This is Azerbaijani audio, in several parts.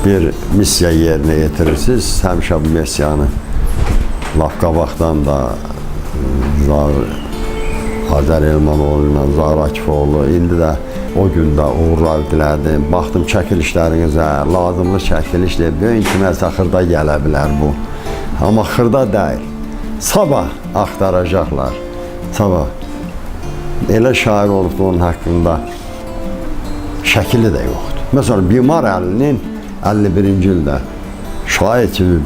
bir missiya yerinə yetirirsiniz. Həmişə bu missiyanı laf qabaqdan da Azər Elmanoğlu ilə Zahir Akifoğlu, indi də o gündə uğurlar dilədim. Baxdım çəkilişlərinizə, lazımlı çəkilişdir. Böyük kiməsə xırda gələ bilər bu. Amma xırda deyil. Sabah axtaracaqlar. Sabah. Elə şair olubdu onun haqqında şəkili də yoxdur. Məsələn, Bimar Əlinin 51-ci ildə şair kimi,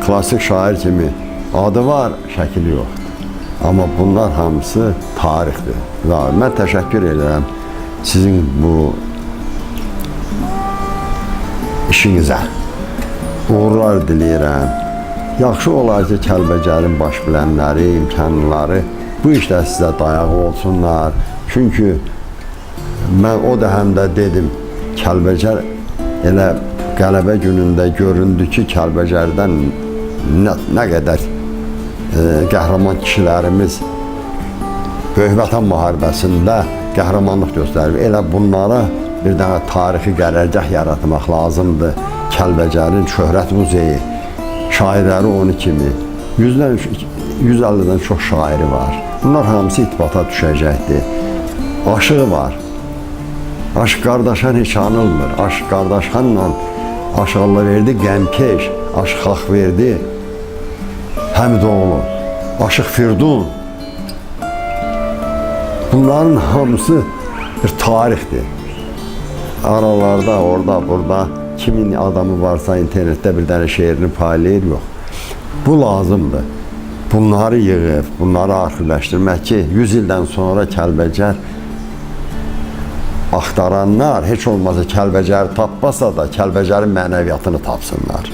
klasik şair kimi adı var, şəkili yoxdur. Amma bunlar hamısı tarixdir. Mən təşəkkür edirəm sizin bu işinizə. Uğurlar diləyirəm. Yaxşı olar ki, Kəlbəcərin baş bilənləri, imkanları bu işdə sizə dayağı olsunlar. Çünki mən o da həm də dedim, Kəlbəcər elə qələbə günündə göründü ki, Kəlbəcərdən nə qədər qəhrəman kişilərimiz Böyük Vətən müharibəsində qəhrəmanlıq göstərib. Elə bunlara bir dənə tarixi qərargah yaratmaq lazımdır. Kəlbəcərin şöhrət muzeyi, şairləri onu kimi 150-dən çox şairi var. Bunlar hamısı itibata düşəcəkdir. Aşığı var. Aşıq qardaşan heç anılmır. Aşıq qardaşanla Aşıqlı verdi, Qəmkeş, Aşıq Xalq verdi, Həmidoğlu, Aşıq Firdun. Bunların hamısı bir tarixdir. Aralarda, orada, burada kimin adamı varsa internetdə bir dənə şeirini paylayır, yox. Bu lazımdır. Bunları yığıb, bunları arxivləşdirmək ki, 100 ildən sonra Kəlbəcər axtaranlar heç olmazsa Kəlbəcəri tapmasa da Kəlbəcərin mənəviyyatını tapsınlar.